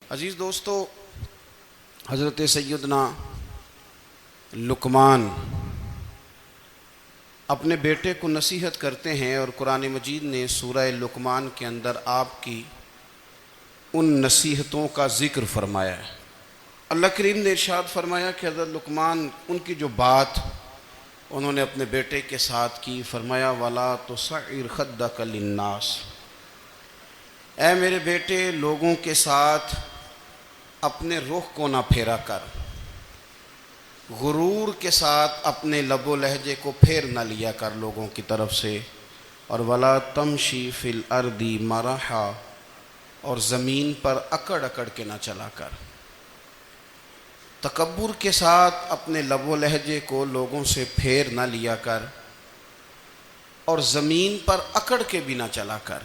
عزیز دوستو، حضرت سیدنا لقمان اپنے بیٹے کو نصیحت کرتے ہیں، اور قرآن مجید نے سورہ لقمان کے اندر آپ کی ان نصیحتوں کا ذکر فرمایا ہے۔ اللہ کریم نے ارشاد فرمایا کہ حضرت لقمان ان کی جو بات انہوں نے اپنے بیٹے کے ساتھ کی، فرمایا وَلَا تُصَعِّرْ خَدَّكَ لِلنَّاسِ، اے میرے بیٹے لوگوں کے ساتھ اپنے رخ کو نہ پھیرا کر، غرور کے ساتھ اپنے لب و لہجے کو پھیر نہ لیا کر لوگوں کی طرف سے، اور وَلَا تَمْشِي فِي الْأَرْضِ مَرَحًا، اور زمین پر اکڑ اکڑ کے نہ چلا کر۔ تکبر کے ساتھ اپنے لب و لہجے کو لوگوں سے پھیر نہ لیا کر، اور زمین پر اکڑ کے بھی نہ چلا کر۔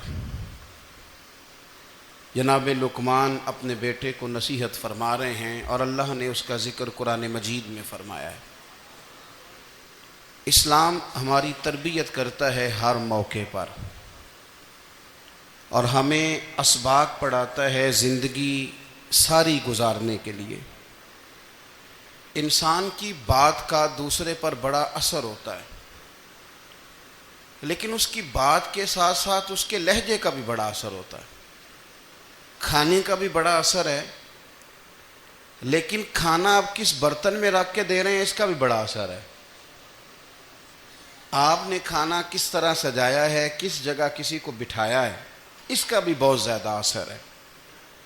جناب لقمان اپنے بیٹے کو نصیحت فرما رہے ہیں، اور اللہ نے اس کا ذکر قرآن مجید میں فرمایا ہے۔ اسلام ہماری تربیت کرتا ہے ہر موقع پر، اور ہمیں اسباق پڑھاتا ہے زندگی ساری گزارنے کے لیے۔ انسان کی بات کا دوسرے پر بڑا اثر ہوتا ہے، لیکن اس کی بات کے ساتھ ساتھ اس کے لہجے کا بھی بڑا اثر ہوتا ہے۔ کھانے کا بھی بڑا اثر ہے، لیکن کھانا آپ کس برتن میں رکھ کے دے رہے ہیں اس کا بھی بڑا اثر ہے۔ آپ نے کھانا کس طرح سجایا ہے، کس جگہ کسی کو بٹھایا ہے، اس کا بھی بہت زیادہ اثر ہے۔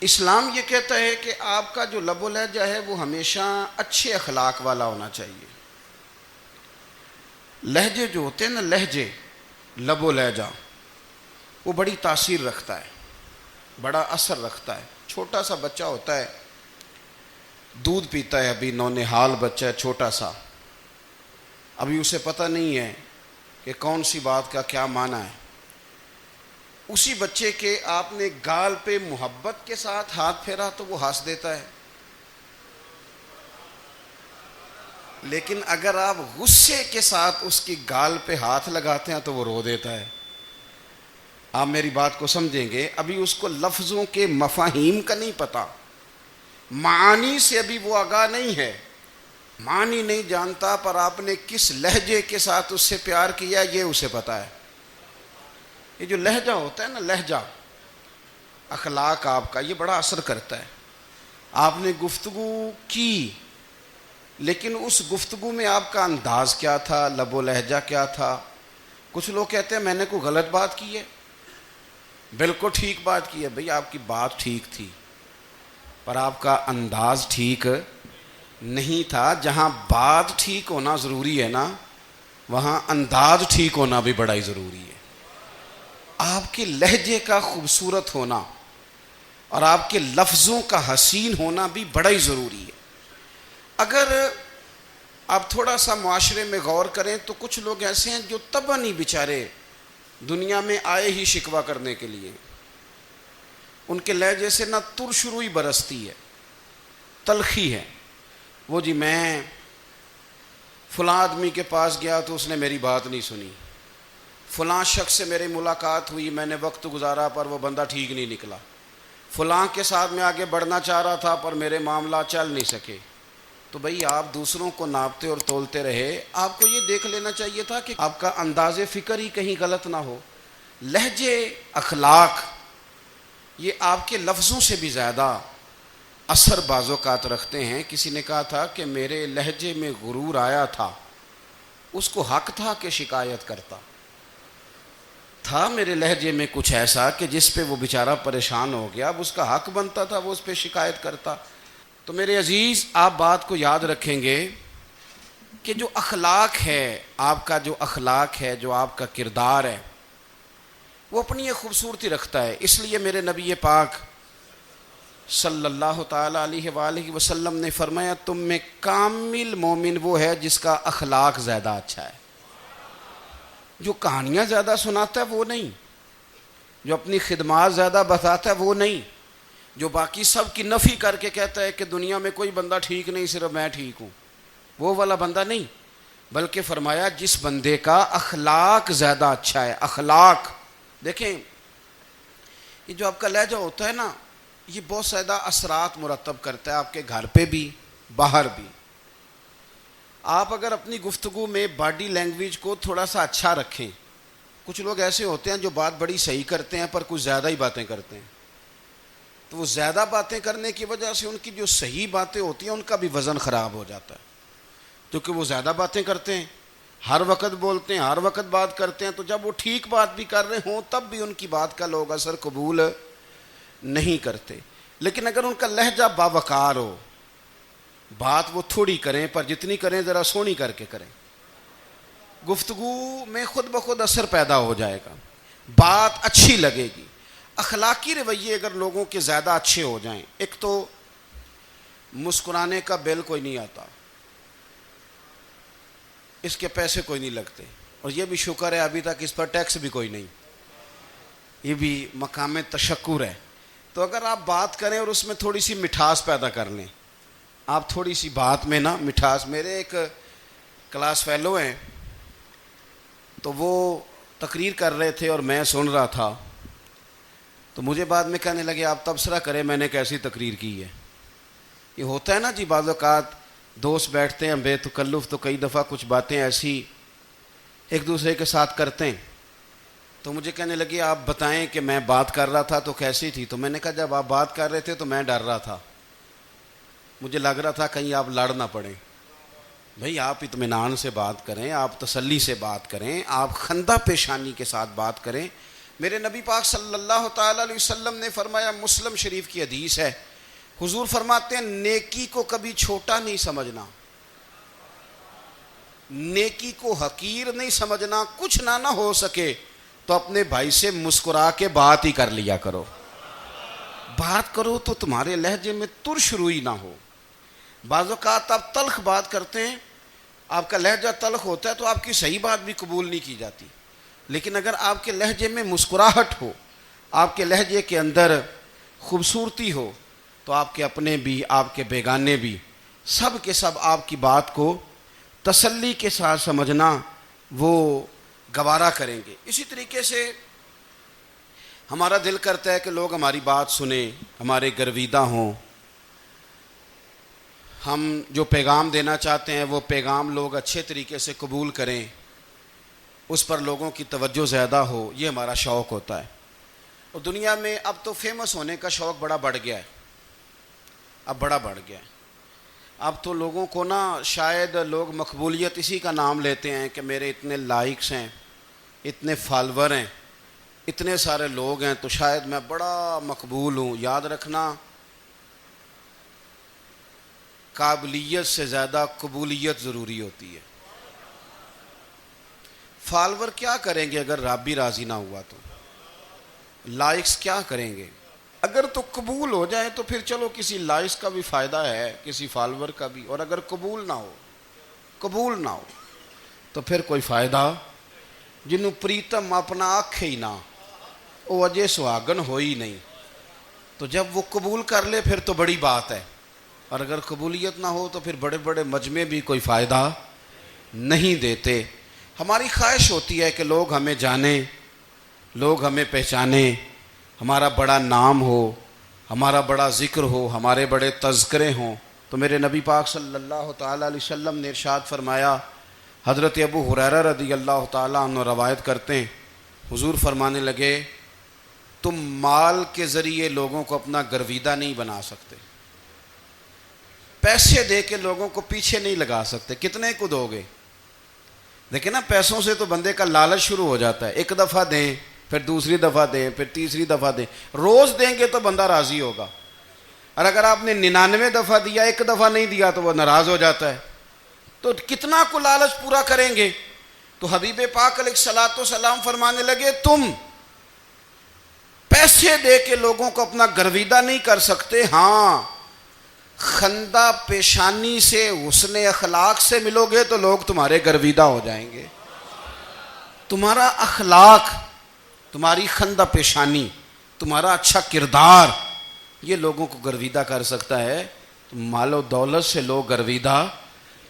اسلام یہ کہتا ہے کہ آپ کا جو لب و لہجہ ہے وہ ہمیشہ اچھے اخلاق والا ہونا چاہیے۔ لہجے جو ہوتے ہیں نا، لہجے، لب و لہجہ، وہ بڑی تاثیر رکھتا ہے، بڑا اثر رکھتا ہے۔ چھوٹا سا بچہ ہوتا ہے، دودھ پیتا ہے، ابھی نونہال بچہ ہے چھوٹا سا، ابھی اسے پتہ نہیں ہے کہ کون سی بات کا کیا معنی ہے۔ اسی بچے کے آپ نے گال پہ محبت کے ساتھ ہاتھ پھیرا تو وہ ہنس دیتا ہے، لیکن اگر آپ غصے کے ساتھ اس کی گال پہ ہاتھ لگاتے ہیں تو وہ رو دیتا ہے۔ آپ میری بات کو سمجھیں گے، ابھی اس کو لفظوں کے مفاہیم کا نہیں پتہ، معانی سے ابھی وہ آگاہ نہیں ہے، معنی نہیں جانتا، پر آپ نے کس لہجے کے ساتھ اس سے پیار کیا یہ اسے پتہ ہے۔ یہ جو لہجہ ہوتا ہے نا، لہجہ، اخلاق آپ کا، یہ بڑا اثر کرتا ہے۔ آپ نے گفتگو کی، لیکن اس گفتگو میں آپ کا انداز کیا تھا، لب و لہجہ کیا تھا۔ کچھ لوگ کہتے ہیں میں نے کوئی غلط بات کی ہے، بالکل ٹھیک بات کی ہے۔ بھئی آپ کی بات ٹھیک تھی، پر آپ کا انداز ٹھیک نہیں تھا۔ جہاں بات ٹھیک ہونا ضروری ہے نا، وہاں انداز ٹھیک ہونا بھی بڑا ہی ضروری ہے۔ آپ کے لہجے کا خوبصورت ہونا اور آپ کے لفظوں کا حسین ہونا بھی بڑا ہی ضروری ہے۔ اگر آپ تھوڑا سا معاشرے میں غور کریں تو کچھ لوگ ایسے ہیں جو طبعاً ہی بیچارے دنیا میں آئے ہی شکوہ کرنے کے لیے، ان کے لہجے سے نہ ترش روئی برستی ہے، تلخی ہے۔ وہ جی میں فلاں آدمی کے پاس گیا تو اس نے میری بات نہیں سنی، فلاں شخص سے میری ملاقات ہوئی، میں نے وقت گزارا پر وہ بندہ ٹھیک نہیں نکلا، فلاں کے ساتھ میں آگے بڑھنا چاہ رہا تھا پر میرے معاملات چل نہیں سکے۔ تو بھئی آپ دوسروں کو ناپتے اور تولتے رہے، آپ کو یہ دیکھ لینا چاہیے تھا کہ آپ کا انداز فکر ہی کہیں غلط نہ ہو۔ لہجے، اخلاق، یہ آپ کے لفظوں سے بھی زیادہ اثر بعض اوقات رکھتے ہیں۔ کسی نے کہا تھا کہ میرے لہجے میں غرور آیا تھا، اس کو حق تھا کہ شکایت کرتا تھا، میرے لہجے میں کچھ ایسا کہ جس پہ وہ بیچارہ پریشان ہو گیا، اب اس کا حق بنتا تھا وہ اس پہ شکایت کرتا۔ تو میرے عزیز، آپ بات کو یاد رکھیں گے کہ جو اخلاق ہے، آپ کا جو اخلاق ہے، جو آپ کا کردار ہے، وہ اپنی ایک خوبصورتی رکھتا ہے۔ اس لیے میرے نبی پاک صلی اللہ تعالیٰ علیہ وآلہ وسلم نے فرمایا تم میں کامل مومن وہ ہے جس کا اخلاق زیادہ اچھا ہے۔ جو کہانیاں زیادہ سناتا ہے وہ نہیں، جو اپنی خدمات زیادہ بتاتا ہے وہ نہیں، جو باقی سب کی نفی کر کے کہتا ہے کہ دنیا میں کوئی بندہ ٹھیک نہیں، صرف میں ٹھیک ہوں، وہ والا بندہ نہیں، بلکہ فرمایا جس بندے کا اخلاق زیادہ اچھا ہے۔ اخلاق دیکھیں، یہ جو آپ کا لہجہ ہوتا ہے نا، یہ بہت زیادہ اثرات مرتب کرتا ہے آپ کے گھر پہ بھی باہر بھی. آپ اگر اپنی گفتگو میں باڈی لینگویج کو تھوڑا سا اچھا رکھیں. کچھ لوگ ایسے ہوتے ہیں جو بات بڑی صحیح کرتے ہیں پر کچھ زیادہ ہی باتیں کرتے ہیں, تو وہ زیادہ باتیں کرنے کی وجہ سے ان کی جو صحیح باتیں ہوتی ہیں ان کا بھی وزن خراب ہو جاتا ہے, کیونکہ وہ زیادہ باتیں کرتے ہیں, ہر وقت بولتے ہیں, ہر وقت بات کرتے ہیں. تو جب وہ ٹھیک بات بھی کر رہے ہوں تب بھی ان کی بات کا لوگ اثر قبول نہیں کرتے. لیکن اگر ان کا لہجہ باوقار ہو, بات وہ تھوڑی کریں پر جتنی کریں ذرا سونی کر کے کریں, گفتگو میں خود بخود اثر پیدا ہو جائے گا, بات اچھی لگے گی. اخلاقی رویے اگر لوگوں کے زیادہ اچھے ہو جائیں, ایک تو مسکرانے کا بل کوئی نہیں آتا, اس کے پیسے کوئی نہیں لگتے, اور یہ بھی شکر ہے ابھی تک اس پر ٹیکس بھی کوئی نہیں, یہ بھی مقام تشکر ہے. تو اگر آپ بات کریں اور اس میں تھوڑی سی مٹھاس پیدا کر لیں, آپ تھوڑی سی بات میں نا مٹھاس. میرے ایک کلاس فیلو ہیں, تو وہ تقریر کر رہے تھے اور میں سن رہا تھا, تو مجھے بعد میں کہنے لگے آپ تبصرہ کریں میں نے کیسی تقریر کی ہے. یہ ہوتا ہے نا جی, بعض اوقات دوست بیٹھتے ہیں بے تکلف تو کئی دفعہ کچھ باتیں ایسی ایک دوسرے کے ساتھ کرتے ہیں. تو مجھے کہنے لگے آپ بتائیں کہ میں بات کر رہا تھا تو کیسی تھی. تو میں نے کہا جب آپ بات کر رہے تھے تو میں ڈر رہا تھا, مجھے لگ رہا تھا کہیں آپ لڑ نہ پڑیں. بھئی آپ اطمینان سے بات کریں, آپ تسلی سے بات کریں, آپ خندہ پیشانی کے ساتھ بات کریں. میرے نبی پاک صلی اللہ تعالی علیہ وسلم نے فرمایا, مسلم شریف کی حدیث ہے, حضور فرماتے ہیں نیکی کو کبھی چھوٹا نہیں سمجھنا, نیکی کو حقیر نہیں سمجھنا. کچھ نہ ہو سکے تو اپنے بھائی سے مسکرا کے بات ہی کر لیا کرو, بات کرو تو تمہارے لہجے میں ترش روئی نہ ہو. بعض اوقات آپ تلخ بات کرتے ہیں, آپ کا لہجہ تلخ ہوتا ہے تو آپ کی صحیح بات بھی قبول نہیں کی جاتی. لیکن اگر آپ کے لہجے میں مسکراہٹ ہو, آپ کے لہجے کے اندر خوبصورتی ہو, تو آپ کے اپنے بھی آپ کے بیگانے بھی سب کے سب آپ کی بات کو تسلی کے ساتھ سمجھنا وہ گوارا کریں گے. اسی طریقے سے ہمارا دل کرتا ہے کہ لوگ ہماری بات سنیں, ہمارے گرویدہ ہوں, ہم جو پیغام دینا چاہتے ہیں وہ پیغام لوگ اچھے طریقے سے قبول کریں, اس پر لوگوں کی توجہ زیادہ ہو, یہ ہمارا شوق ہوتا ہے. اور دنیا میں اب تو فیمس ہونے کا شوق بڑا بڑھ گیا ہے, اب بڑا بڑھ گیا ہے. اب تو لوگوں کو نا شاید لوگ مقبولیت اسی کا نام لیتے ہیں کہ میرے اتنے لائکس ہیں, اتنے فالور ہیں, اتنے سارے لوگ ہیں تو شاید میں بڑا مقبول ہوں. یاد رکھنا, قابلیت سے زیادہ قبولیت ضروری ہوتی ہے. فالور کیا کریں گے اگر رب بھی راضی نہ ہوا تو, لائکس کیا کریں گے. اگر تو قبول ہو جائے تو پھر چلو کسی لائکس کا بھی فائدہ ہے, کسی فالور کا بھی. اور اگر قبول نہ ہو تو پھر کوئی فائدہ. جنوں پریتم اپنا آنکھ ہی نہ, وہ اجے سہاگن ہو ہی نہیں. تو جب وہ قبول کر لے پھر تو بڑی بات ہے, اور اگر قبولیت نہ ہو تو پھر بڑے بڑے مجمع بھی کوئی فائدہ نہیں دیتے. ہماری خواہش ہوتی ہے کہ لوگ ہمیں جانیں, لوگ ہمیں پہچانیں, ہمارا بڑا نام ہو, ہمارا بڑا ذکر ہو, ہمارے بڑے تذکرے ہوں. تو میرے نبی پاک صلی اللہ تعالیٰ علیہ وسلم نے ارشاد فرمایا, حضرت ابو ہریرہ رضی اللہ تعالیٰ عنہ روایت کرتے ہیں, حضور فرمانے لگے تم مال کے ذریعے لوگوں کو اپنا گرویدہ نہیں بنا سکتے, پیسے دے کے لوگوں کو پیچھے نہیں لگا سکتے. کتنے کو دو گے؟ دیکھیں نا, پیسوں سے تو بندے کا لالچ شروع ہو جاتا ہے. ایک دفعہ دیں, پھر دوسری دفعہ دیں, پھر تیسری دفعہ دیں. روز دیں گے تو بندہ راضی ہوگا, اور اگر آپ نے 99 دفعہ دیا, ایک دفعہ نہیں دیا تو وہ ناراض ہو جاتا ہے. تو کتنا کو لالچ پورا کریں گے. تو حبیب پاک علیہ الصلوۃ والسلام فرمانے لگے تم پیسے دے کے لوگوں کو اپنا گرویدہ نہیں کر سکتے, ہاں خندہ پیشانی سے, حسن اخلاق سے ملو گے تو لوگ تمہارے گرویدہ ہو جائیں گے. تمہارا اخلاق, تمہاری خندہ پیشانی, تمہارا اچھا کردار, یہ لوگوں کو گرویدہ کر سکتا ہے. تو مال و دولت سے لوگ گرویدہ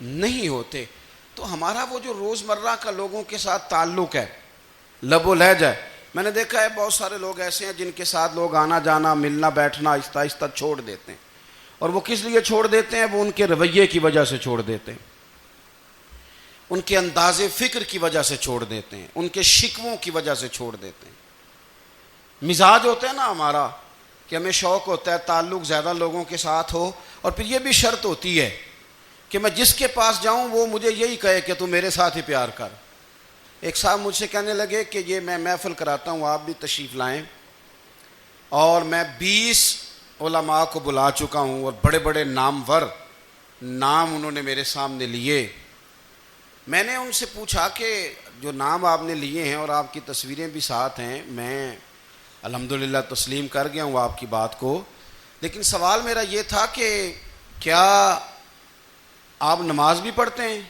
نہیں ہوتے. تو ہمارا وہ جو روزمرہ کا لوگوں کے ساتھ تعلق ہے, لب و لہجہ, میں نے دیکھا ہے بہت سارے لوگ ایسے ہیں جن کے ساتھ لوگ آنا جانا ملنا بیٹھنا آہستہ آہستہ چھوڑ دیتے ہیں، اور وہ کس لیے چھوڑ دیتے ہیں؟ وہ ان کے رویے کی وجہ سے چھوڑ دیتے ہیں، ان کے انداز فکر کی وجہ سے چھوڑ دیتے ہیں، ان کے شکووں کی وجہ سے چھوڑ دیتے ہیں۔ مزاج ہوتا ہے نا ہمارا کہ ہمیں شوق ہوتا ہے تعلق زیادہ لوگوں کے ساتھ ہو، اور پھر یہ بھی شرط ہوتی ہے کہ میں جس کے پاس جاؤں وہ مجھے یہی کہے کہ تو میرے ساتھ ہی پیار کر۔ ایک صاحب مجھ سے کہنے لگے کہ یہ میں محفل کراتا ہوں، آپ بھی تشریف لائیں، اور میں 20 علماء کو بلا چکا ہوں اور بڑے بڑے نامور نام انہوں نے میرے سامنے لیے۔ میں نے ان سے پوچھا کہ جو نام آپ نے لیے ہیں اور آپ کی تصویریں بھی ساتھ ہیں، میں الحمدللہ تسلیم کر گیا ہوں آپ کی بات کو، لیکن سوال میرا یہ تھا کہ کیا آپ نماز بھی پڑھتے ہیں؟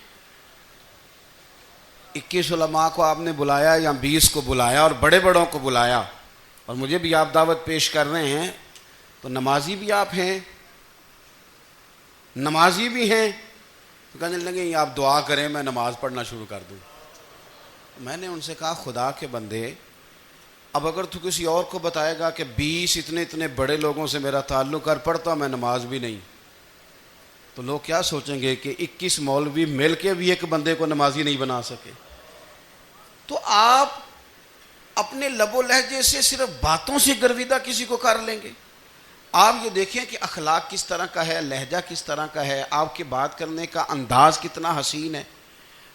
21 علماء کو آپ نے بلایا یا 20 کو بلایا اور بڑے بڑوں کو بلایا، اور مجھے بھی آپ دعوت پیش کر رہے ہیں، تو نمازی بھی آپ ہیں؟ نمازی بھی ہیں؟ تو کہنے لگے آپ دعا کریں میں نماز پڑھنا شروع کر دوں۔ میں نے ان سے کہا خدا کے بندے، اب اگر تو کسی اور کو بتائے گا کہ 20 اتنے بڑے لوگوں سے میرا تعلق کر پڑتا میں نماز بھی نہیں، تو لوگ کیا سوچیں گے کہ 21 مولوی مل کے بھی ایک بندے کو نمازی نہیں بنا سکے۔ تو آپ اپنے لب و لہجے سے صرف باتوں سے گرویدہ کسی کو کر لیں گے؟ آپ یہ دیکھیں کہ اخلاق کس طرح کا ہے، لہجہ کس طرح کا ہے، آپ کے بات کرنے کا انداز کتنا حسین ہے،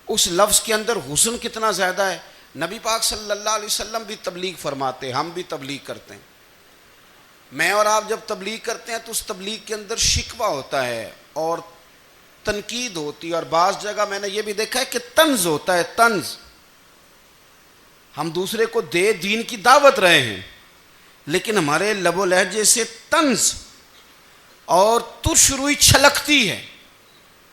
اس لفظ کے اندر حسن کتنا زیادہ ہے۔ نبی پاک صلی اللہ علیہ وسلم بھی تبلیغ فرماتے، ہم بھی تبلیغ کرتے ہیں۔ میں اور آپ جب تبلیغ کرتے ہیں تو اس تبلیغ کے اندر شکوہ ہوتا ہے اور تنقید ہوتی ہے، اور بعض جگہ میں نے یہ بھی دیکھا ہے کہ طنز ہوتا ہے، طنز۔ ہم دوسرے کو دین کی دعوت رہے ہیں، لیکن ہمارے لب و لہجے سے طنز اور ترش روئی چھلکتی ہے۔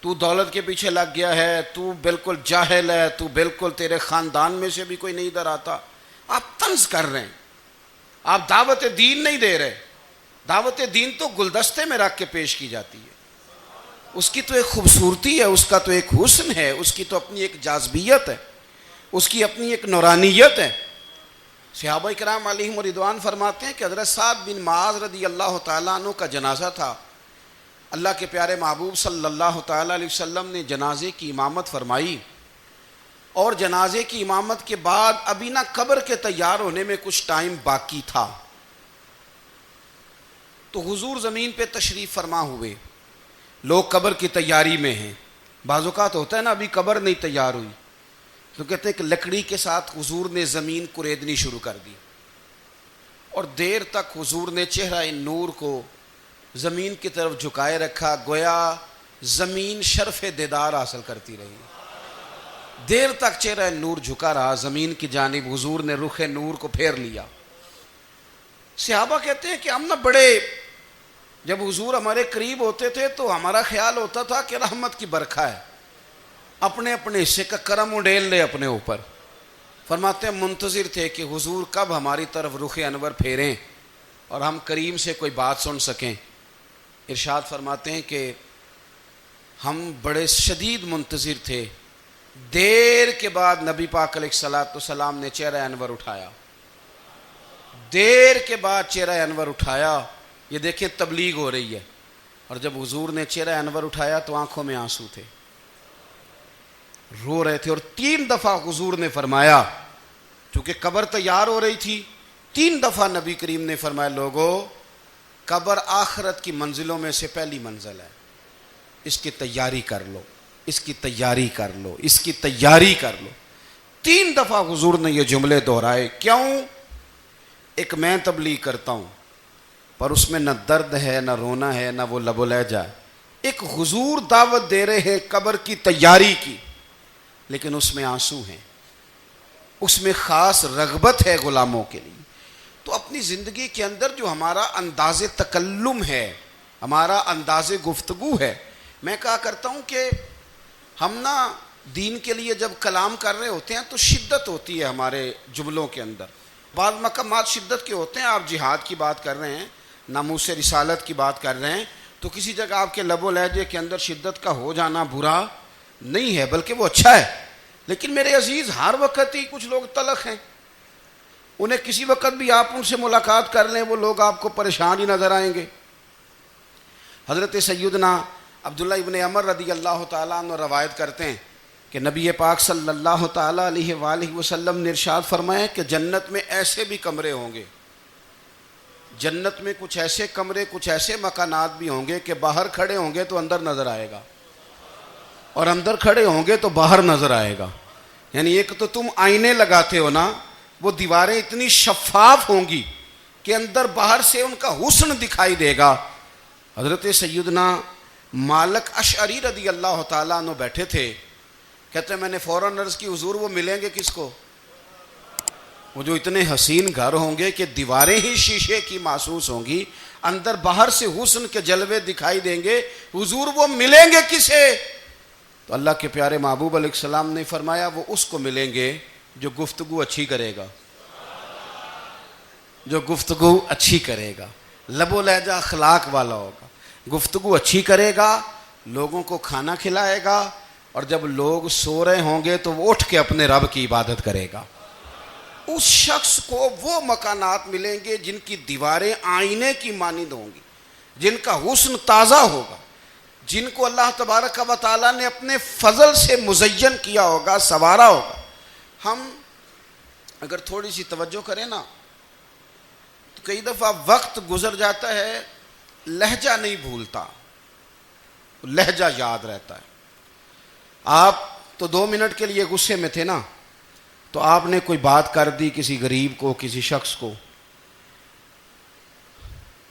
تو دولت کے پیچھے لگ گیا ہے، تو بالکل جاہل ہے، تو بالکل تیرے خاندان میں سے بھی کوئی نہیں ادھر آتا۔ آپ طنز کر رہے ہیں، آپ دعوت دین نہیں دے رہے۔ دعوت دین تو گلدستے میں رکھ کے پیش کی جاتی ہے، اس کی تو ایک خوبصورتی ہے، اس کا تو ایک حسن ہے، اس کی تو اپنی ایک جاذبیت ہے، اس کی اپنی ایک نورانیت ہے۔ صحابہ کرام علیہم رضوان فرماتے ہیں کہ حضرت سعد بن معاذ رضی اللہ تعالیٰ عنہ کا جنازہ تھا، اللہ کے پیارے محبوب صلی اللہ تعالیٰ علیہ وسلم نے جنازے کی امامت فرمائی، اور جنازے کی امامت کے بعد ابھی نہ قبر کے تیار ہونے میں کچھ ٹائم باقی تھا، تو حضور زمین پہ تشریف فرما ہوئے، لوگ قبر کی تیاری میں ہیں۔ بعض اوقات ہوتا ہے نا ابھی قبر نہیں تیار ہوئی، تو کہتے ہیں کہ لکڑی کے ساتھ حضور نے زمین کریدنی شروع کر دی، اور دیر تک حضور نے چہرہ نور کو زمین کی طرف جھکائے رکھا، گویا زمین شرف دیدار حاصل کرتی رہی۔ دیر تک چہرہ نور جھکا رہا زمین کی جانب، حضور نے رخ نور کو پھیر لیا۔ صحابہ کہتے ہیں کہ ہم نہ بڑے، جب حضور ہمارے قریب ہوتے تھے تو ہمارا خیال ہوتا تھا کہ رحمت کی برکھا ہے، اپنے اپنے حصے کا کرم اڈیل لے اپنے اوپر۔ فرماتے ہیں منتظر تھے کہ حضور کب ہماری طرف رخ انور پھیریں اور ہم کریم سے کوئی بات سن سکیں۔ ارشاد فرماتے ہیں کہ ہم بڑے شدید منتظر تھے، دیر کے بعد نبی پاک علیہ الصلوۃ والسلام نے چہرہ انور اٹھایا، دیر کے بعد چہرہ انور اٹھایا۔ یہ دیکھیں تبلیغ ہو رہی ہے، اور جب حضور نے چہرہ انور اٹھایا تو آنکھوں میں آنسو تھے، رو رہے تھے، اور 3 دفعہ حضور نے فرمایا، چونکہ قبر تیار ہو رہی تھی، 3 دفعہ نبی کریم نے فرمایا لوگو قبر آخرت کی منزلوں میں سے پہلی منزل ہے، اس کی تیاری کر لو، اس کی تیاری کر لو، اس کی تیاری کر لو۔ 3 دفعہ حضور نے یہ جملے دہرائے۔ کیوں؟ ایک میں تبلیغ کرتا ہوں پر اس میں نہ درد ہے، نہ رونا ہے، نہ وہ لب و لہجہ ہے۔ ایک حضور دعوت دے رہے ہیں قبر کی تیاری کی، لیکن اس میں آنسو ہیں، اس میں خاص رغبت ہے غلاموں کے لیے۔ تو اپنی زندگی کے اندر جو ہمارا انداز تکلم ہے، ہمارا انداز گفتگو ہے، میں کہا کرتا ہوں کہ ہم نا دین کے لیے جب کلام کر رہے ہوتے ہیں تو شدت ہوتی ہے ہمارے جملوں کے اندر، بعض مقامات شدت کے ہوتے ہیں۔ آپ جہاد کی بات کر رہے ہیں، ناموس رسالت کی بات کر رہے ہیں، تو کسی جگہ آپ کے لب و لہجے کے اندر شدت کا ہو جانا برا نہیں ہے، بلکہ وہ اچھا ہے۔ لیکن میرے عزیز ہر وقت ہی کچھ لوگ تلخ ہیں، انہیں کسی وقت بھی آپ ان سے ملاقات کر لیں وہ لوگ آپ کو پریشان ہی نظر آئیں گے۔ حضرت سیدنا عبداللہ ابن عمر رضی اللہ تعالیٰ عنہ روایت کرتے ہیں کہ نبی پاک صلی اللہ تعالیٰ علیہ وآلہ وسلم نے ارشاد فرمایا کہ جنت میں ایسے بھی کمرے ہوں گے، جنت میں کچھ ایسے کمرے، کچھ ایسے مکانات بھی ہوں گے کہ باہر کھڑے ہوں گے تو اندر نظر آئے گا، اور اندر کھڑے ہوں گے تو باہر نظر آئے گا۔ یعنی ایک تو تم آئینے لگاتے ہو نا، وہ دیواریں اتنی شفاف ہوں گی کہ اندر باہر سے ان کا حسن دکھائی دے گا۔ حضرت سیدنا مالک اشعری رضی اللہ تعالیٰ عنہ بیٹھے تھے، کہتے ہیں میں نے فوراً عرض کی حضور وہ ملیں گے کس کو؟ وہ جو اتنے حسین گھر ہوں گے کہ دیواریں ہی شیشے کی محسوس ہوں گی، اندر باہر سے حسن کے جلوے دکھائی دیں گے، حضور وہ ملیں گے کسے؟ تو اللہ کے پیارے محبوب علیہ السلام نے فرمایا وہ اس کو ملیں گے جو گفتگو اچھی کرے گا، جو گفتگو اچھی کرے گا، لب و لہجہ اخلاق والا ہوگا، گفتگو اچھی کرے گا، لوگوں کو کھانا کھلائے گا، اور جب لوگ سو رہے ہوں گے تو وہ اٹھ کے اپنے رب کی عبادت کرے گا۔ اس شخص کو وہ مکانات ملیں گے جن کی دیواریں آئینے کی مانند ہوں گی، جن کا حسن تازہ ہوگا، جن کو اللہ تبارک و تعالیٰ نے اپنے فضل سے مزین کیا ہوگا، سنوارا ہوگا۔ ہم اگر تھوڑی سی توجہ کریں نا تو کئی دفعہ وقت گزر جاتا ہے، لہجہ نہیں بھولتا، لہجہ یاد رہتا ہے۔ آپ تو 2 منٹ کے لیے غصے میں تھے نا، تو آپ نے کوئی بات کر دی کسی غریب کو، کسی شخص کو،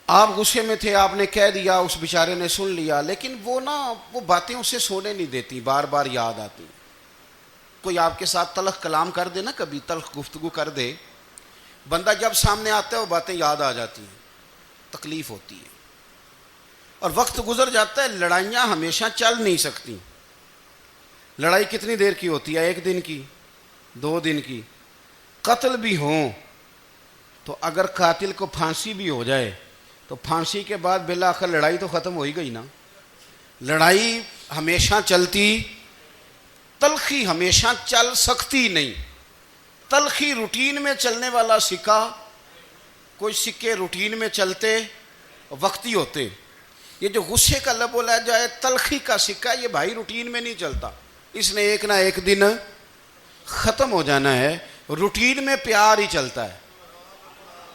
آپ غصے میں تھے، آپ نے کہہ دیا، اس بیچارے نے سن لیا، لیکن وہ باتیں اسے سونے نہیں دیتی، بار بار یاد آتی۔ کوئی آپ کے ساتھ تلخ کلام کر دے نا، کبھی تلخ گفتگو کر دے، بندہ جب سامنے آتا ہے وہ باتیں یاد آ جاتی ہیں، تکلیف ہوتی ہے، اور وقت گزر جاتا ہے۔ لڑائیاں ہمیشہ چل نہیں سکتی۔ لڑائی کتنی دیر کی ہوتی ہے؟ 1 دن کی، 2 دن کی۔ قتل بھی ہوں تو اگر قاتل کو پھانسی بھی ہو جائے تو پھانسی کے بعد بالآخر لڑائی تو ختم ہو ہی گئی نا۔ لڑائی ہمیشہ چلتی، تلخی ہمیشہ چل سکتی نہیں۔ تلخی روٹین میں چلنے والا سکہ، کوئی سکے روٹین میں چلتے وقتی ہوتے، یہ جو غصے کا لب و لہجہ ہے، تلخی کا سکہ، یہ بھائی روٹین میں نہیں چلتا، اس نے ایک نہ ایک دن ختم ہو جانا ہے۔ روٹین میں پیار ہی چلتا ہے۔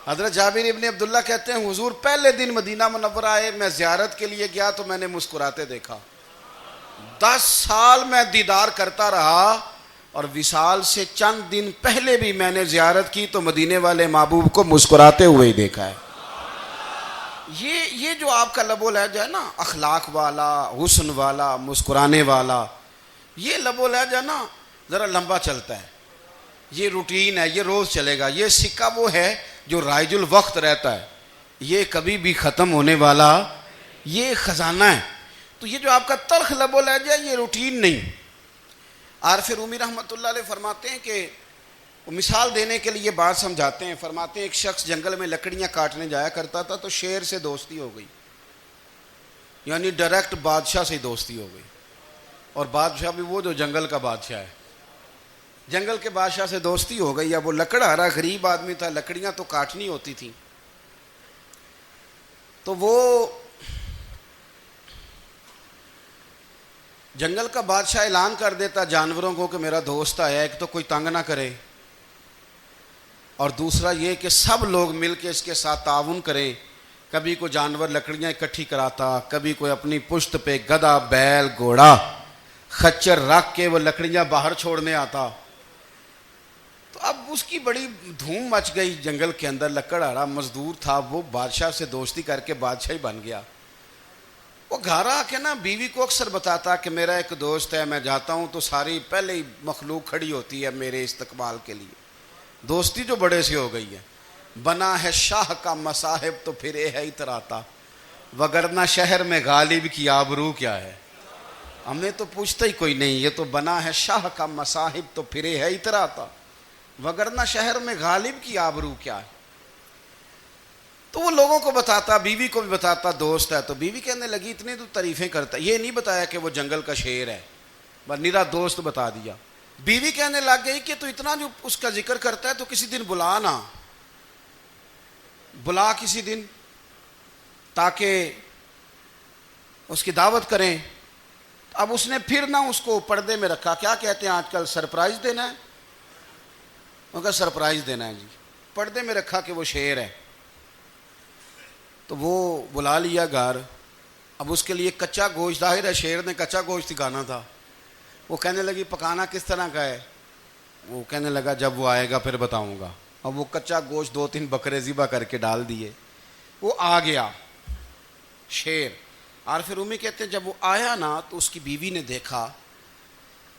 حضرت جابر ابن عبداللہ کہتے ہیں حضور پہلے دن مدینہ منورہ آئے، میں زیارت کے لیے گیا تو میں نے مسکراتے دیکھا۔ 10 سال میں دیدار کرتا رہا، اور وصال سے چند دن پہلے بھی میں نے زیارت کی تو مدینے والے محبوب کو مسکراتے ہوئے ہی دیکھا ہے۔ یہ جو آپ کا لب و لہجہ ہے نا، اخلاق والا، حسن والا، مسکرانے والا، یہ لب و لہجہ نا ذرا لمبا چلتا ہے، یہ روٹین ہے، یہ روز چلے گا۔ یہ سکہ وہ ہے جو رائج الوقت رہتا ہے، یہ کبھی بھی ختم ہونے والا یہ خزانہ ہے۔ تو یہ جو آپ کا تلخ لب و لہجہ ہے، یہ روٹین نہیں۔ عارف رومی رحمۃ اللہ علیہ فرماتے ہیں کہ وہ مثال دینے کے لیے بات سمجھاتے ہیں، فرماتے ہیں ایک شخص جنگل میں لکڑیاں کاٹنے جایا کرتا تھا تو شیر سے دوستی ہو گئی، یعنی ڈائریکٹ بادشاہ سے دوستی ہو گئی، اور بادشاہ بھی وہ جو جنگل کا بادشاہ ہے، جنگل کے بادشاہ سے دوستی ہو گئی۔ اب وہ لکڑہارا غریب آدمی تھا، لکڑیاں تو کاٹنی ہوتی تھیں، تو وہ جنگل کا بادشاہ اعلان کر دیتا جانوروں کو کہ میرا دوست آیا، ایک تو کوئی تنگ نہ کرے، اور دوسرا یہ کہ سب لوگ مل کے اس کے ساتھ تعاون کریں۔ کبھی کوئی جانور لکڑیاں اکٹھی کراتا، کبھی کوئی اپنی پشت پہ گدھا، بیل، گھوڑا، خچر رکھ کے وہ لکڑیاں باہر چھوڑنے آتا۔ تو اب اس کی بڑی دھوم مچ گئی جنگل کے اندر، لکڑہارا مزدور تھا، وہ بادشاہ سے دوستی کر کے بادشاہ ہی بن گیا۔ وہ گھر آ کے نا بیوی کو اکثر بتاتا کہ میرا ایک دوست ہے، میں جاتا ہوں تو ساری پہلے ہی مخلوق کھڑی ہوتی ہے میرے استقبال کے لیے۔ دوستی جو بڑے سے ہو گئی ہے، بنا ہے شاہ کا مصاحب تو پھر یہ ہے اتراتا، وگرنہ شہر میں غالب کی آبرو کیا ہے۔ ہم نے تو پوچھتا ہی کوئی نہیں، یہ تو بنا ہے شاہ کا مصاحب تو پھر یہ ہے اتراتا، وگرنہ شہر میں غالب کی آبرو کیا ہے۔ تو وہ لوگوں کو بتاتا، بیوی کو بھی بتاتا دوست ہے، تو بیوی کہنے لگی اتنی تو تعریفیں کرتا، یہ نہیں بتایا کہ وہ جنگل کا شیر ہے، بس نیرا دوست بتا دیا۔ بیوی کہنے لگ گئی کہ تو اتنا جو اس کا ذکر کرتا ہے تو کسی دن بلا نا، بلا کسی دن تاکہ اس کی دعوت کریں. اب اس نے پھر نہ اس کو پردے میں رکھا. کیا کہتے ہیں آج کل, سرپرائز دینا ہے. ان کا سرپرائز دینا ہے جی. پردے میں رکھا کہ وہ شیر ہے. تو وہ بلا لیا گھر. اب اس کے لیے کچا گوشت, ظاہر ہے شیر نے کچا گوشت سکھانا تھا. وہ کہنے لگی پکانا کس طرح کا ہے. وہ کہنے لگا جب وہ آئے گا پھر بتاؤں گا. اب وہ کچا گوشت 2-3 بکرے ذبح کر کے ڈال دیے. وہ آ گیا شیر. اور پھر امی کہتے ہیں جب وہ آیا نا تو اس کی بیوی نے دیکھا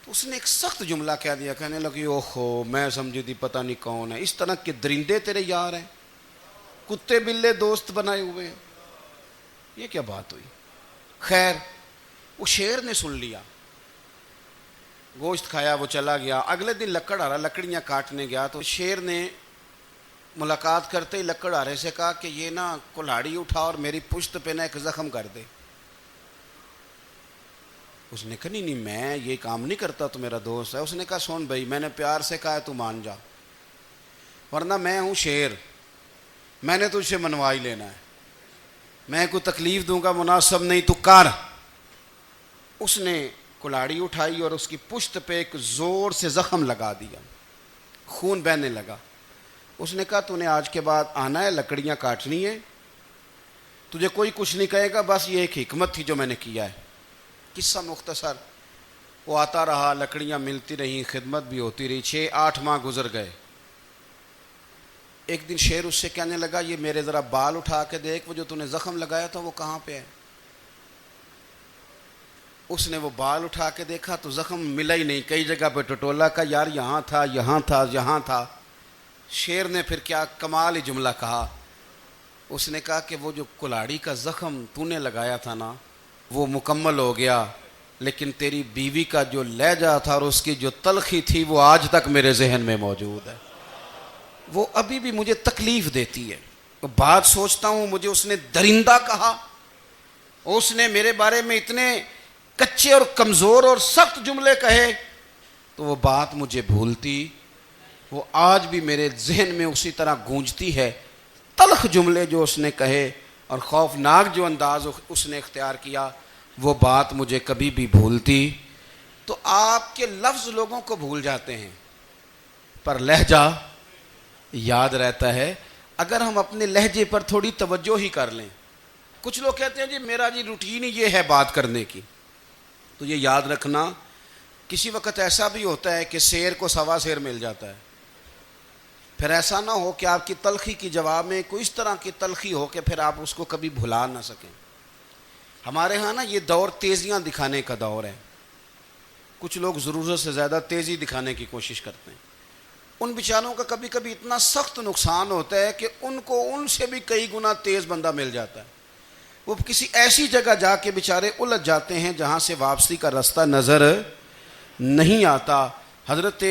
تو اس نے ایک سخت جملہ کہہ دیا. کہنے لگی اوہو میں سمجھی تھی پتہ نہیں کون ہے, اس طرح کے درندے تیرے یار ہیں, کتے بلے دوست بنائے ہوئے ہیں, یہ کیا بات ہوئی. خیر وہ شیر نے سن لیا, گوشت کھایا, وہ چلا گیا. اگلے دن لکڑ آ رہا, لکڑیاں کاٹنے گیا تو شیر نے ملاقات کرتے ہی لکڑ آرے سے کہا کہ یہ نا کلہاڑی اٹھا اور میری پشت پہ نا ایک زخم کر دے. اس نے کہا نہیں میں یہ کام نہیں کرتا, تو میرا دوست ہے. اس نے کہا سن بھائی میں نے پیار سے کہا ہے تو مان جا, ورنہ میں ہوں شیر, میں نے تجھ سے منوا ہی لینا ہے, میں کوئی تکلیف دوں گا مناسب نہیں, تو کر. اس نے کلاڑی اٹھائی اور اس کی پشت پہ ایک زور سے زخم لگا دیا, خون بہنے لگا. اس نے کہا تو نے آج کے بعد آنا ہے, لکڑیاں کاٹنی ہے, تجھے کوئی کچھ نہیں کہے گا, بس یہ ایک حکمت تھی جو میں نے کیا ہے. قصہ مختصر. وہ آتا رہا, لکڑیاں ملتی رہیں, خدمت بھی ہوتی رہی. 6-8 ماہ گزر گئے. ایک دن شیر اس سے کہنے لگا یہ میرے ذرا بال اٹھا کے دیکھ, وہ جو تو نے زخم لگایا تھا وہ کہاں پہ ہے. اس نے وہ بال اٹھا کے دیکھا تو زخم ملا ہی نہیں, کئی جگہ پہ ٹٹولا کا یار یہاں تھا یہاں تھا یہاں تھا. شیر نے پھر کیا کمال ہی جملہ کہا. اس نے کہا کہ وہ جو کلاڑی کا زخم تو نے لگایا تھا نا وہ مکمل ہو گیا, لیکن تیری بیوی کا جو لہجہ تھا اور اس کی جو تلخی تھی وہ آج تک میرے ذہن میں موجود ہے, وہ ابھی بھی مجھے تکلیف دیتی ہے. بات سوچتا ہوں مجھے اس نے درندہ کہا, اس نے میرے بارے میں اتنے کچے اور کمزور اور سخت جملے کہے, تو وہ بات مجھے بھولتی, وہ آج بھی میرے ذہن میں اسی طرح گونجتی ہے. تلخ جملے جو اس نے کہے اور خوفناک جو انداز اس نے اختیار کیا, وہ بات مجھے کبھی بھی بھولتی. تو آپ کے لفظ لوگوں کو بھول جاتے ہیں پر لہجہ یاد رہتا ہے, اگر ہم اپنے لہجے پر تھوڑی توجہ ہی کر لیں. کچھ لوگ کہتے ہیں جی میرا جی روٹین ہی یہ ہے بات کرنے کی, تو یہ یاد رکھنا کسی وقت ایسا بھی ہوتا ہے کہ شیر کو سوا شیر مل جاتا ہے. پھر ایسا نہ ہو کہ آپ کی تلخی کی جواب میں کوئی اس طرح کی تلخی ہو کہ پھر آپ اس کو کبھی بھلا نہ سکیں. ہمارے ہاں نا یہ دور تیزیاں دکھانے کا دور ہے. کچھ لوگ ضرورت سے زیادہ تیزی دکھانے کی کوشش کرتے ہیں. ان بیچاروں کا کبھی کبھی اتنا سخت نقصان ہوتا ہے کہ ان کو ان سے بھی کئی گنا تیز بندہ مل جاتا ہے. وہ کسی ایسی جگہ جا کے بیچارے الجھ جاتے ہیں جہاں سے واپسی کا راستہ نظر نہیں آتا. حضرت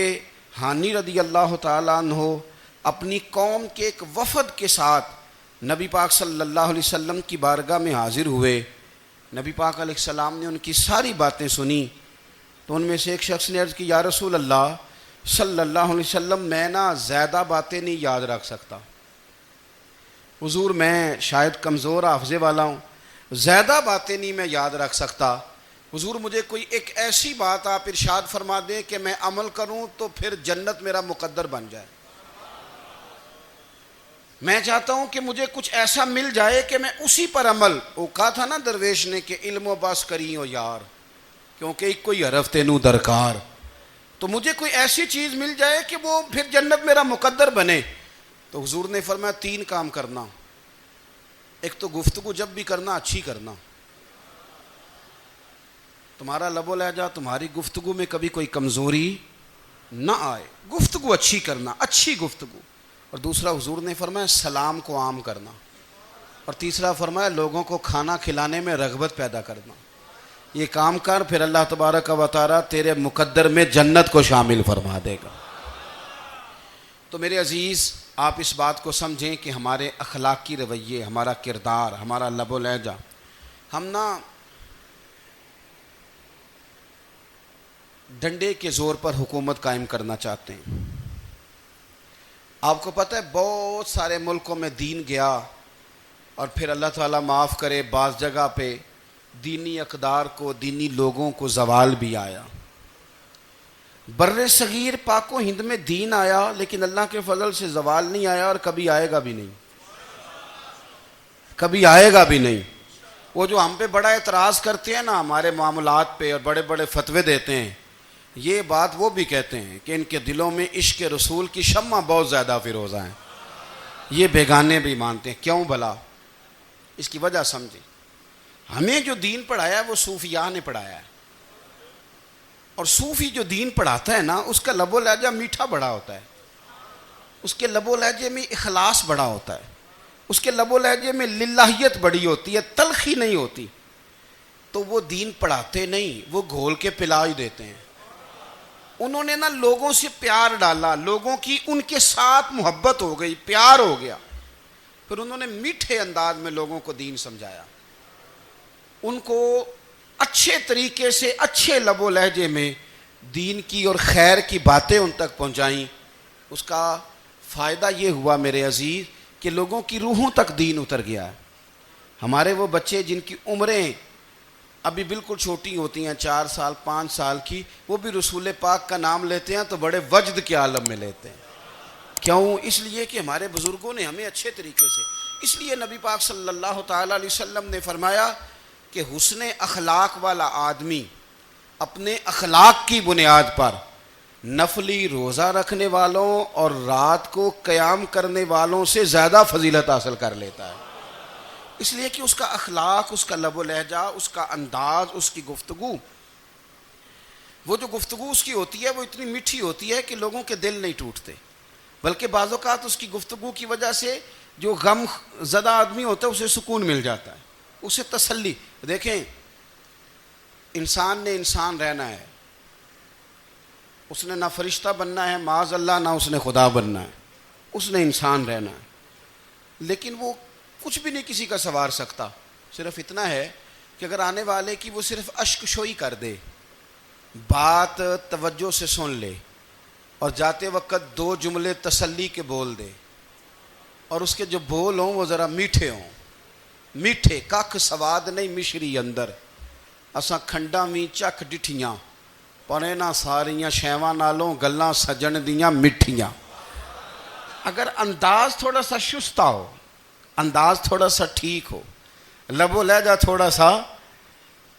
ہانی رضی اللہ تعالیٰ عنہ اپنی قوم کے ایک وفد کے ساتھ نبی پاک صلی اللہ علیہ وسلم کی بارگاہ میں حاضر ہوئے. نبی پاک علیہ السلام نے ان کی ساری باتیں سنی, تو ان میں سے ایک شخص نے عرض کی یا رسول اللہ صلی اللہ علیہ وسلم میں نا زیادہ باتیں نہیں یاد رکھ سکتا. حضور میں شاید کمزور حافظے والا ہوں, زیادہ باتیں نہیں میں یاد رکھ سکتا. حضور مجھے کوئی ایک ایسی بات آپ ارشاد فرما دیں کہ میں عمل کروں تو پھر جنت میرا مقدر بن جائے. میں چاہتا ہوں کہ مجھے کچھ ایسا مل جائے کہ میں اسی پر عمل, وہ کہا تھا نا درویش نے کہ علم و بس کری ہو یار کیونکہ ایک کوئی حرف تینوں درکار, تو مجھے کوئی ایسی چیز مل جائے کہ وہ پھر جنت میرا مقدر بنے. تو حضور نے فرمایا 3 کام کرنا. ایک تو گفتگو جب بھی کرنا اچھی کرنا, تمہارا لب و لہجہ تمہاری گفتگو میں کبھی کوئی کمزوری نہ آئے, گفتگو اچھی کرنا, اچھی گفتگو. اور دوسرا حضور نے فرمایا سلام کو عام کرنا. اور تیسرا فرمایا لوگوں کو کھانا کھلانے میں رغبت پیدا کرنا. یہ کام کر پھر اللہ تبارک و تعالی تیرے مقدر میں جنت کو شامل فرما دے گا. تو میرے عزیز آپ اس بات کو سمجھیں کہ ہمارے اخلاقی رویے, ہمارا کردار, ہمارا لب و لہجہ, ہم نا ڈنڈے کے زور پر حکومت قائم کرنا چاہتے ہیں. آپ کو پتہ ہے بہت سارے ملکوں میں دین گیا اور پھر اللہ تعالیٰ معاف کرے بعض جگہ پہ دینی اقدار کو، دینی لوگوں کو زوال بھی آیا۔ بر صغیر پاک و ہند میں دین آیا لیکن اللہ کے فضل سے زوال نہیں آیا اور کبھی آئے گا بھی نہیں، کبھی آئے گا بھی نہیں۔ وہ جو ہم پہ بڑا اعتراض کرتے ہیں نا ہمارے معاملات پہ اور بڑے بڑے فتوے دیتے ہیں، یہ بات وہ بھی کہتے ہیں کہ ان کے دلوں میں عشق رسول کی شمع بہت زیادہ فیروزہ ہیں، یہ بیگانے بھی مانتے ہیں۔ کیوں بھلا؟ اس کی وجہ سمجھیں۔ ہمیں جو دین پڑھایا ہے وہ صوفیاء نے پڑھایا ہے، اور صوفی جو دین پڑھاتا ہے نا اس کا لب و لہجہ میٹھا بڑا ہوتا ہے، اس کے لب و لہجے میں اخلاص بڑا ہوتا ہے، اس کے لب و لہجے میں للہیت بڑی ہوتی ہے، تلخی نہیں ہوتی۔ تو وہ دین پڑھاتے نہیں، وہ گھول کے پلا ہی دیتے ہیں۔ انہوں نے نا لوگوں سے پیار ڈالا، لوگوں کی ان کے ساتھ محبت ہو گئی، پیار ہو گیا، پھر انہوں نے میٹھے انداز میں لوگوں کو دین سمجھایا، ان کو اچھے طریقے سے اچھے لب و لہجے میں دین کی اور خیر کی باتیں ان تک پہنچائیں۔ اس کا فائدہ یہ ہوا میرے عزیز کہ لوگوں کی روحوں تک دین اتر گیا ہے۔ ہمارے وہ بچے جن کی عمریں ابھی بالکل چھوٹی ہوتی ہیں، 4 سال 5 سال کی، وہ بھی رسول پاک کا نام لیتے ہیں تو بڑے وجد کے عالم میں لیتے ہیں۔ کیوں؟ اس لیے کہ ہمارے بزرگوں نے ہمیں اچھے طریقے سے، اس لیے نبی پاک صلی اللہ تعالیٰ علیہ وسلم نے فرمایا کہ حسن اخلاق والا آدمی اپنے اخلاق کی بنیاد پر نفلی روزہ رکھنے والوں اور رات کو قیام کرنے والوں سے زیادہ فضیلت حاصل کر لیتا ہے، اس لیے کہ اس کا اخلاق، اس کا لب و لہجہ، اس کا انداز، اس کی گفتگو، وہ جو گفتگو اس کی ہوتی ہے وہ اتنی میٹھی ہوتی ہے کہ لوگوں کے دل نہیں ٹوٹتے، بلکہ بعض اوقات اس کی گفتگو کی وجہ سے جو غم زدہ آدمی ہوتا ہے اسے سکون مل جاتا ہے، اسے تسلی۔ دیکھیں، انسان نے انسان رہنا ہے، اس نے نہ فرشتہ بننا ہے معاذ اللہ، نہ اس نے خدا بننا ہے، اس نے انسان رہنا ہے، لیکن وہ کچھ بھی نہیں کسی کا سنوار سکتا، صرف اتنا ہے کہ اگر آنے والے کی وہ صرف اشک شوئی کر دے، بات توجہ سے سن لے اور جاتے وقت 2 جملے تسلی کے بول دے، اور اس کے جو بول ہوں وہ ذرا میٹھے ہوں، میٹھے، ککھ سواد نہیں مشری اندر، اساں کھنڈاں وی چکھ ڈٹھیاں، پڑے نہ ساریاں شیواں نالوں گلاں سجن دیاں مٹھیاں۔ اگر انداز تھوڑا سا شستہ ہو، انداز تھوڑا سا ٹھیک ہو، لب و لہجہ تھوڑا سا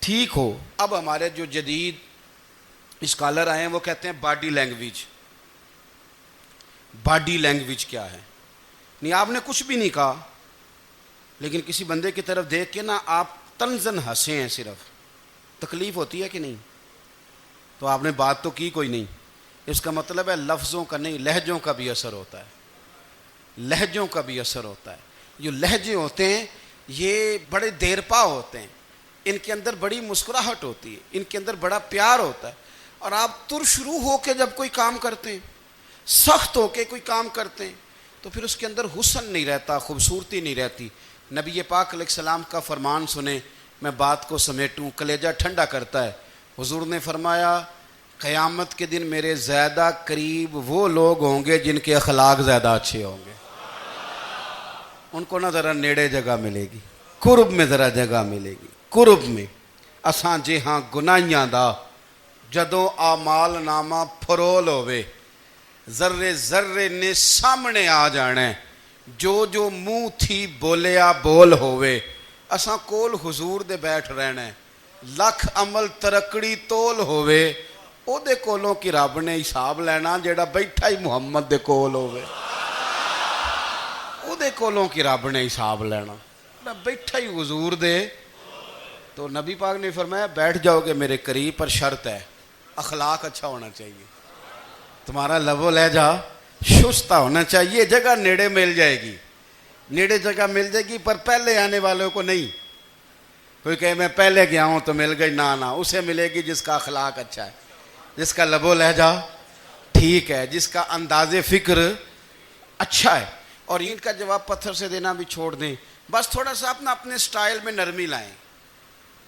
ٹھیک ہو۔ اب ہمارے جو جدید اسکالر آئے ہیں وہ کہتے ہیں باڈی لینگویج۔ باڈی لینگویج کیا ہے؟ نہیں، آپ نے کچھ بھی نہیں کہا لیکن کسی بندے کی طرف دیکھ کے نا آپ طنزاً ہنسے ہیں، صرف تکلیف ہوتی ہے کہ نہیں؟ تو آپ نے بات تو کی کوئی نہیں، اس کا مطلب ہے لفظوں کا نہیں، لہجوں کا بھی اثر ہوتا ہے، لہجوں کا بھی اثر ہوتا ہے۔ جو لہجے ہوتے ہیں یہ بڑے دیر پا ہوتے ہیں، ان کے اندر بڑی مسکراہٹ ہوتی ہے، ان کے اندر بڑا پیار ہوتا ہے، اور آپ ترشروح ہو کے جب کوئی کام کرتے ہیں، سخت ہو کے کوئی کام کرتے ہیں، تو پھر اس کے اندر حسن نہیں رہتا، خوبصورتی نہیں رہتی۔ نبی پاک علیہ السلام کا فرمان سنیں، میں بات کو سمیٹوں، کلیجہ ٹھنڈا کرتا ہے۔ حضور نے فرمایا قیامت کے دن میرے زیادہ قریب وہ لوگ ہوں گے جن کے اخلاق زیادہ اچھے ہوں گے، ان کو نہ ذرا نیڑے جگہ ملے گی، قرب میں ذرا جگہ ملے گی، قرب میں۔ اساں جے ہاں گناہیاں دا جدوں اعمال نامہ پھرول ہوئے، ذرے ذرے نے سامنے آ جانا ہے، جو جو منہ تھی بولیا بول ہوئے، اساں کول حضور دے بیٹھ رہنا ہے، لکھ عمل ترکڑی تول ہوئے، او دے کولوں کی رب نے حساب لینا جیڑا بیٹھا ہی محمد دے کول ہوئے، او دے کولوں کی رب نے حساب لینا، بیٹھا ہی حضور دے۔ تو نبی پاک نے فرمایا بیٹھ جاؤ گے میرے قریب، پر شرط ہے اخلاق اچھا ہونا چاہیے، تمہارا لب و لہجہ شستہ ہونا چاہیے، جگہ نیڑے مل جائے گی، نیڑے جگہ مل جائے گی، پر پہلے آنے والوں کو نہیں۔ کوئی کہے میں پہلے گیا ہوں تو مل گئی، نہ اسے ملے گی جس کا اخلاق اچھا ہے، جس کا لب و لہجہ ٹھیک ہے، جس کا انداز فکر اچھا ہے۔ اور ان کا جواب پتھر سے دینا بھی چھوڑ دیں، بس تھوڑا سا اپنے سٹائل میں نرمی لائیں،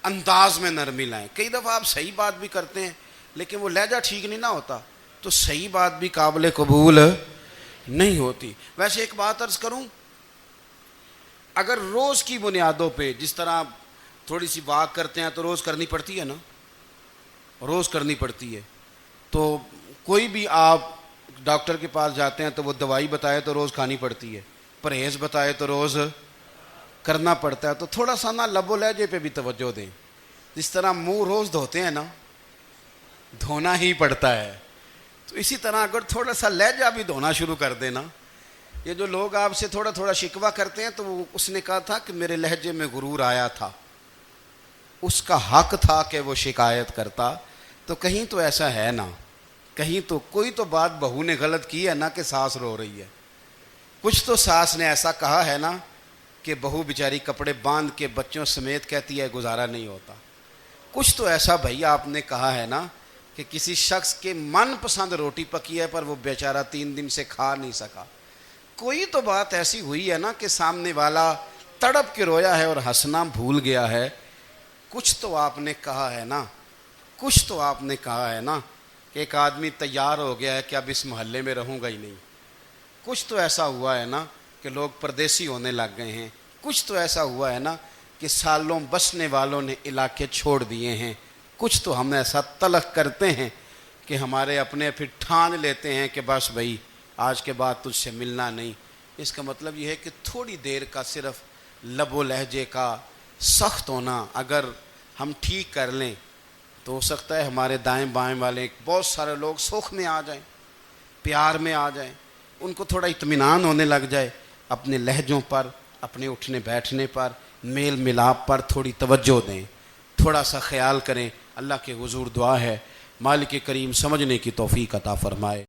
انداز میں نرمی لائیں۔ کئی دفعہ آپ صحیح بات بھی کرتے ہیں لیکن وہ لہجہ ٹھیک نہیں نہ ہوتا، تو صحیح بات بھی قابل قبول نہیں ہوتی. ویسے ایک بات عرض کروں، اگر روز کی بنیادوں پہ جس طرح تھوڑی سی واک کرتے ہیں تو روز کرنی پڑتی ہے نا، روز کرنی پڑتی ہے. تو کوئی بھی آپ ڈاکٹر کے پاس جاتے ہیں تو وہ دوائی بتائے تو روز کھانی پڑتی ہے، پرہیز بتائے تو روز کرنا پڑتا ہے. تو تھوڑا سا نا لب و لہجے پہ بھی توجہ دیں. جس طرح منہ روز دھوتے ہیں نا، دھونا ہی پڑتا ہے، تو اسی طرح اگر تھوڑا سا لہجہ بھی دھونا شروع کر دینا. یہ جو لوگ آپ سے تھوڑا تھوڑا شکوہ کرتے ہیں، تو اس نے کہا تھا کہ میرے لہجے میں غرور آیا تھا، اس کا حق تھا کہ وہ شکایت کرتا. تو کہیں تو ایسا ہے نا، کہیں تو کوئی تو بات بہو نے غلط کی ہے نا کہ ساس رو رہی ہے. کچھ تو ساس نے ایسا کہا ہے نا کہ بہو بیچاری کپڑے باندھ کے بچوں سمیت کہتی ہے گزارا نہیں ہوتا. کچھ تو ایسا بھائی آپ نے کہا ہے نا کہ کسی شخص کے من پسند روٹی پکی ہے پر وہ بیچارہ 3 دن سے کھا نہیں سکا. کوئی تو بات ایسی ہوئی ہے نا کہ سامنے والا تڑپ کے رویا ہے اور ہنسنا بھول گیا ہے. کچھ تو آپ نے کہا ہے نا، کچھ تو آپ نے کہا ہے نا کہ ایک آدمی تیار ہو گیا ہے کہ اب اس محلے میں رہوں گا ہی نہیں. کچھ تو ایسا ہوا ہے نا کہ لوگ پردیسی ہونے لگ گئے ہیں. کچھ تو ایسا ہوا ہے نا کہ سالوں بسنے والوں نے علاقے چھوڑ دیے ہیں. کچھ تو ہم ایسا تلق کرتے ہیں کہ ہمارے اپنے پھر ٹھان لیتے ہیں کہ بس بھائی آج کے بعد تجھ سے ملنا نہیں. اس کا مطلب یہ ہے کہ تھوڑی دیر کا صرف لب و لہجے کا سخت ہونا اگر ہم ٹھیک کر لیں تو ہو سکتا ہے ہمارے دائیں بائیں والے بہت سارے لوگ سوکھ میں آ جائیں، پیار میں آ جائیں، ان کو تھوڑا اطمینان ہونے لگ جائے. اپنے لہجوں پر، اپنے اٹھنے بیٹھنے پر، میل ملاپ پر تھوڑی توجہ دیں، تھوڑا سا خیال کریں. اللہ کے حضور دعا ہے مالک کریم سمجھنے کی توفیق عطا فرمائے.